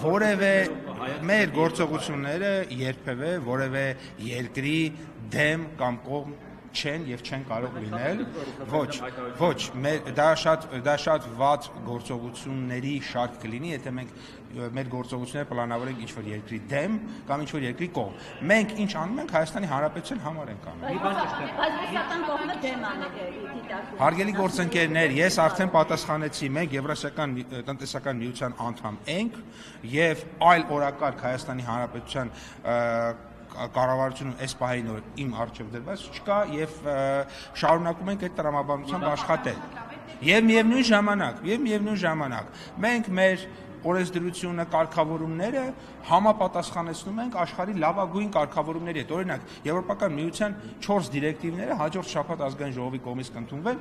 Որևէ մեր գործողությունները երբևէ որևէ երկրի դեմ կամ կողմ չեն եւ չեն կարող լինել ոչ դա շատ վատ գործողությունների շարք կլինի եթե մենք մեր գործողությունները պլանավորենք ինչ-որ երկրի դեմ կամ ինչ-որ երկրի կողմ մենք ինչ անում ենք Հայաստանի Հանրապետության համար ենք անում Հարգելի գործընկերներ ես արդեն պատասխանեցի մենք Եվրասիական տնտեսական միության անդամ ենք եւ այլ օրակարգ Հայաստանի Հանրապետության կառավարությունը այս պահին իմ առջև դրված չկա եւ շարունակում ենք այդ տրամաբանությամբ աշխատել եւ միևնույն ժամանակ մենք մեր օրենսդրությունը կարգավորումները համապատասխանեցնում ենք աշխարհի լավագույն կարգավորումների հետ օրինակ Եվրոպական միության 4 դիրեկտիվները հաջորդ շաբաթ ազգային ժողովի կողմից կընդունվեն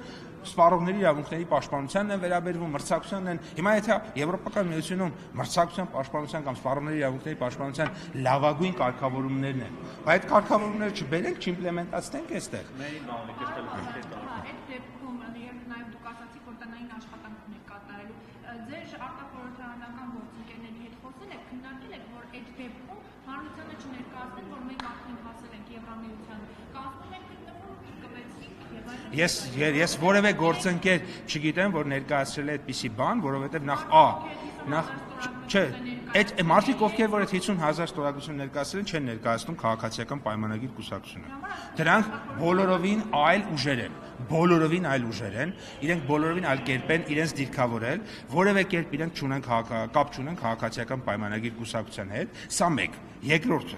սպառողների իրավունքների պաշտպանությանն են վերաբերվում մրցակցությանն են հիմա եթե Եվրոպական միությունում մրցակցության պաշտպանության կամ սպառողների իրավունքների պաշտպանության լավագույն կարգավորումներն են բայց այդ կարգավորումները չբերենք չիմպլեմենտացնենք այստեղ Ձեր արտախորհրդարանական գործընկերների հետ խոսել եք, քննարկել եք, որ այդ դեպքում հանրությանը չներկայացնեն, որ մենք արդեն հասել ենք Եվրամիության, կազմում ենք կպեցիք Ես որևէ գործընկեր չգիտեմ, որ ներկայացրել է այդպիսի բան, որովհետև նախ այդ մարդիկ ովքեր որ այդ 50,000 ստորագրություն ներկայացրել չեն ներկայացնում քաղաքացիական պայմանագիր կուսակցությունը դրանք բոլորովին այլ ուժեր են իրենք բոլորովին այլ կերպ են իրենց դիրքավորել որևէ կերպ իրենք կապ չունեն քաղաքացիական պայմանագիր կուսակցության հետ սա մեկ երկրորդը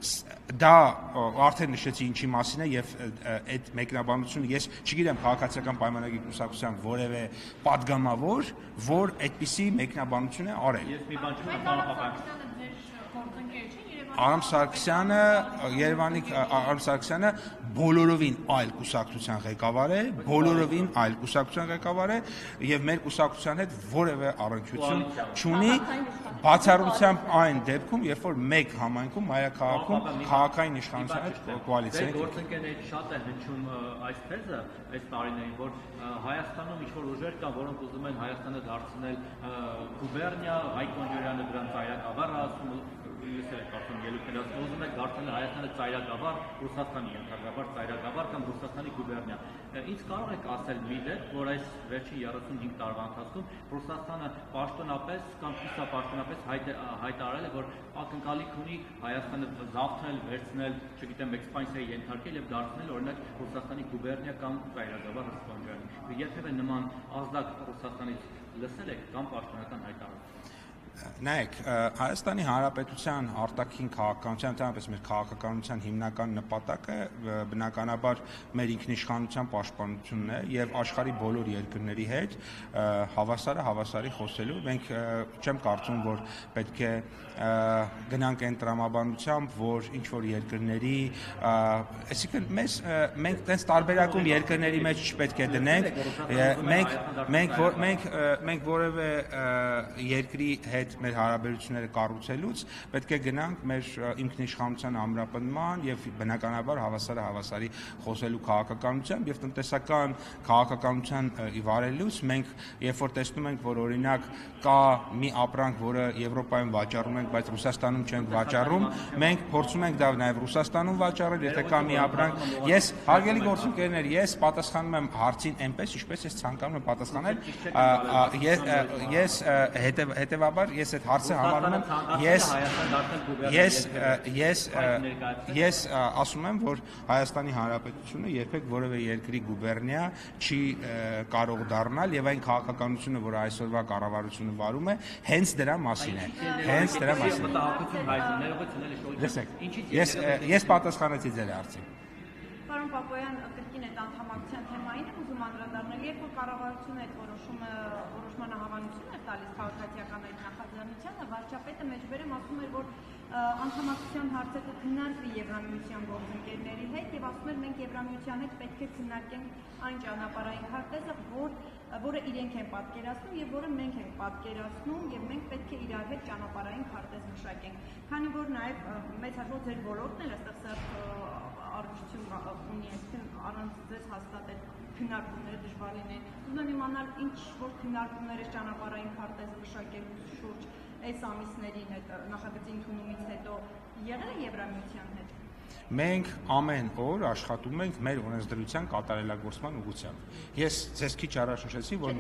դա արդեն նշեցի ինչի մասին է եւ այդ մեկնաբանությունը ես չգիտեմ քաղաքացիական պայմանագիր կուսակցության որևէ падգամավոր որ այդպիսի մեկնաբանություն է արել Ես մի բան չեմ Արամ Սարգսյանը բոլորովին այլ կուսակցության ղեկավար է եւ մեր կուսակցության հետ որևէ առնչություն չունի բացառությամբ այն դեպքում երբ որ մեկ համայնքում մայրաքաղաքում քաղաքային իշխանության հետ կոալիցիա է գործընկերներից շատ է հնչում այս թեզը այս տարիներին որ Հայաստանում ինչ-որ ուժեր կան որոնք ուզում են Հայաստանը դարձնել գուբերնիա Հայկ Կոնջորյանը դրան ծայրակաբար ասում ես էլ կարծում ելույթներս ուզում եք դարձնել Հայաստանը ծայրակաբար Ռուսաստանի ընդհանրաբար ծայրակաբար կամ Ռուսաստանի գուբերնիա Ինչ կարող եք ասել մի դեպք, որ այս վերջին 35 տարվա ընթացքում Ռուսաստանը պաշտոնապես կամ կիսապաշտոնապես հայտարարել է, որ ակնկալիք ունի Հայաստանը զավթել, վերցնել, չգիտեմ, էքսպանսիայի ենթարկել եւ դարձնել օրինակ Ռուսաստանի գուբերնիա կամ ծայրագավառ Ռուսաստանի։ Երբևէ նման ազդակ Ռուսաստանից լսել եք կամ պաշտոնական հայտարարել։ Նայեք, Հայաստանի Հանրապետության արտաքին քաղաքականության, ընդհանրապես մեր քաղաքականության հիմնական նպատակը բնականաբար մեր ինքնիշխանության պաշտպանությունն է եւ աշխարհի բոլոր երկրների հետ հավասարի խոսելու։ Մենք չեմ կարծում, որ պետք է գնանք այն տրամաբանությամբ, որ ինչ որ երկրների, այսինքն մենք տես տարբերակում երկրների մեջ չպետք է դնենք, մենք որևէ երկրի հետ մեր հարաբերությունները կառուցելուց պետք է գնանք մեր ինքնիշխանության ամրապնդման եւ բնականաբար հավասարի խոսելու քաղաքականությամբ եւ տնտեսական քաղաքականության վարելուց մենք երբ որ տեսնում ենք որ օրինակ կա մի ապրանք, որը Եվրոպայում վաճառում ենք, բայց Ռուսաստանում չենք վաճառում, մենք փորձում ենք դա նաեւ Ռուսաստանում վաճառել, եթե կա մի ապրանք, ես հարգելի գործընկերներ, ես պատասխանում եմ հարցին այնպես, ինչպես ես ցանկանում եմ պատասխանել, ես հետեւաբար ես այդ հարցը համարում եմ ես ասում եմ որ Հայաստանի Հանրապետությունը երբեք որևէ երկրի գուբերնիա չի կարող դառնալ եւ այն քաղաքականությունը որ այսօրվա կառավարությունը վարում է հենց դրա մասին ես պատասխանեցի ձեր հարցին Պարոն Պապոյան, կրկին այդ անդամակցության թեմային եմ ուզում անդրադառնալ, երբ որ կառավարությունը այդ որոշման հավանություն էր տալիս քաղաքացիական այդ նախաձեռնությանը, վարչապետը մեջբերեմ ասում էր, որ անդամակցության հարցը կքննարկվի Եվրամիության գործընկերների հետ եւ ասում էր մենք Եվրամիության հետ պետք է քննարկենք այն ճանապարհային քարտեզը, որը իրենք են պատկերացնում եւ որը մենք ենք պատկերացնում եւ մենք պետք է իրար հետ ճանապարհային քարտեզ մշակենք։ Քանի որ նաեւ մեծ հաշվով ձեր ոլորտն էլ այստեղ առողջություն ունի, այսինքն առանց ձեզ հաստատել քննարկումները դժվար լինեն։ Ուզում եմ իմանալ ինչ որ քննարկումներ է ճանապարհային քարտեզ մշակելու շուրջ այս ամիսներին այդ նախագծի ընդունումից հետո եղել է Եվրամիության հետ։ Մենք ամեն օր աշխատում ենք մեր օրենսդրության կատարելագործման ուղղությամբ։ Ես ձեզ քիչ առաջ նշեցի, որ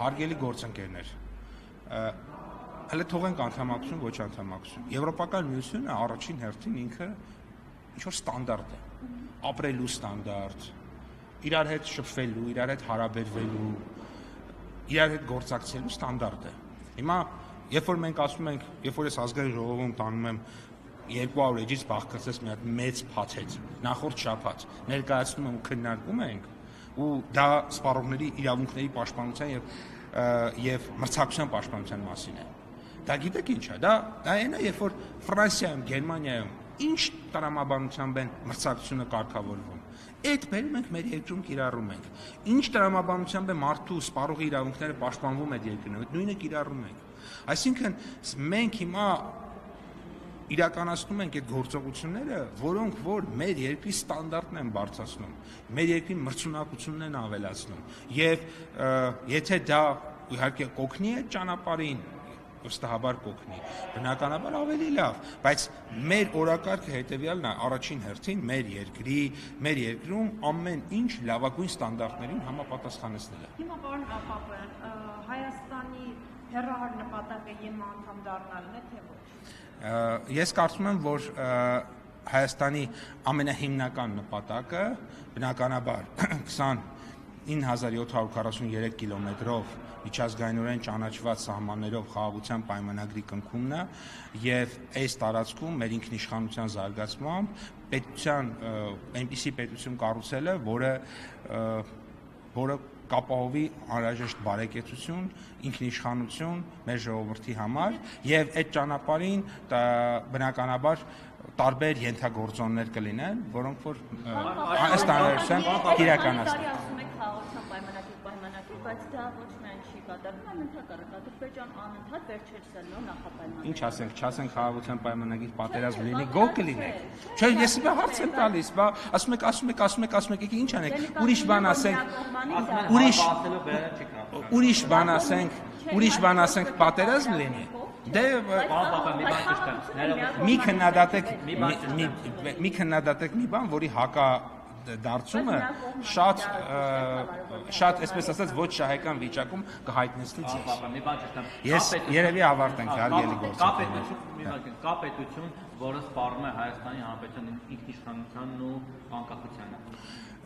հարգելի գործընկերներ, հələ թողենք անդամակցություն, ոչ անդամակցություն։ Եվրոպական միությունը առաջին հերթին ինքը ինչ-որ ստանդարտ է, ապրելու ստանդարտ, իրար հետ շփվելու, իրար հետ հարաբերվելու, իրար հետ գործակցելու ստանդարտ է։ Հիմա, երբ որ մենք ասում ենք, երբ որ ես ազգային ժողովում տանում եմ 200 էջից բաղկացած մի հատ մեծ փաթեթ, նախորդ շաբաթ ներկայացնում եմ ու քննարկում ենք, ու դա սպառողների իրավունքների պաշտպանության եւ մրցակցության պաշտպանության մասին է։ Դա գիտեք ինչ է, դա այն է, երբ որ Ֆրանսիայում, Գերմանիայում ինչ տրամաբանությամբ են մրցակցությունը կարգավորվում։ Այդ բերում ենք մեր երկրում կիրառում ենք։ Ինչ տրամաբանությամբ է մարդու սպառողի իրավունքները պաշտպանվում այդ երկրներում, նույնը կիրառում ենք։ Այսինքն մենք հիմա իրականացնում ենք այդ գործողությունները, որոնք որ մեր երկրի ստանդարտն են բարձրացնում, մեր երկրի մրցունակությունն են ավելացնում, եւ եթե դա իհարկե կօգնի այդ ճանապարհին, վստահաբար կօգնի, բնականաբար ավելի լավ, բայց մեր օրակարգը հետեւյալն է, առաջին հերթին մեր երկրում ամեն ինչ լավագույն ստանդարտներին համապատասխանեցնելը։ Հիմա պարոն Պապոյան, Հայաստանի հեռահար նպատակը ԵՄ անդամ դառնալն է, թե ոչ։ Ես կարծում եմ, որ Հայաստանի ամենահիմնական նպատակը բնականաբար 29743 կիլոմետրով միջազգայինորեն ճանաչված սահմաններով խաղաղության պայմանագրի կնքումն է եւ այս տարածքում մեր ինքնիշխանության զարգացմամբ պետության այնպիսի պետություն կառուցելը, որը կապահովի անհրաժեշտ բարեկեցություն, ինքնիշխանություն մեր ժողովրդի համար եւ այդ ճանապարհին բնականաբար տարբեր ենթագործոններ կլինեն, որոնք որ ըստ անհրաժեշտության իրականացնեն։ Բայց դա ոչ միայն չի կատարվում, այլ ընդհանրապես Ադրբեջան անընդհատ վերջերս էլ նոր նախապայմաններ։ Ինչ ասենք, չասենք խաղաղության պայմանագիր պատերազմ լինի, գոհ կլինենք։ Չէ, ես իբր հարց եմ տալիս, բա ասում եք, ինչ անենք, ուրիշ բան ասենք, պատերազմ լինի։ Դե մի քննադատեք մի բան, որի դարձումը շատ այսպես ասած ոչ շահեկան վիճակում կհայտնեցնի ձեզ։ Ես երևի ավարտենք հարգելի գործընկերներ։ Կա պետություն, որը սպառնում է Հայաստանի Հանրապետության ինքնիշխանությանն ու անկախությանը։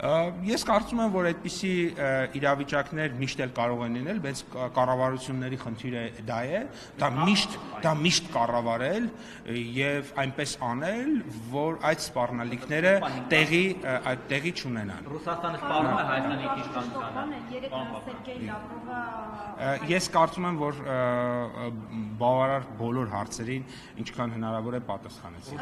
Ես կարծում եմ, որ այդպիսի իրավիճակներ միշտ էլ կարող են լինել, բայց կառավարությունների խնդիրը դա է, դա միշտ կառավարել եւ այնպես անել, որ այդ սպառնալիքները տեղի չունենան։ Ռուսաստանը սպառնում է Հայաստանի ինքնիշխանությանը։ Ես կարծում եմ, որ բավարար բոլոր հարցերին ինչքան հնարավոր է պատասխանեցի։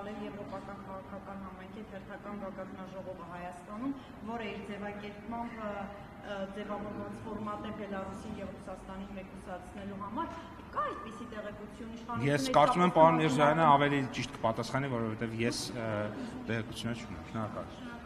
Եվրոպական քաղաքական համայնքի թերթական գագաթնաժողովը Հայաստանում, որը իր ձևակերպմամբ ձևավորված ֆորմատ է Բելարուսի եւ Ռուսաստանի մեկուսացնելու համար, կա այդպիսի տեղեկություն իշխանությունների։ Ես կարծում եմ, պարոն Միրզոյանը ավելի ճիշտ կպատասխանի, որովհետեւ ես տեղեկություններ չունեմ։ Շնորհակալ եմ։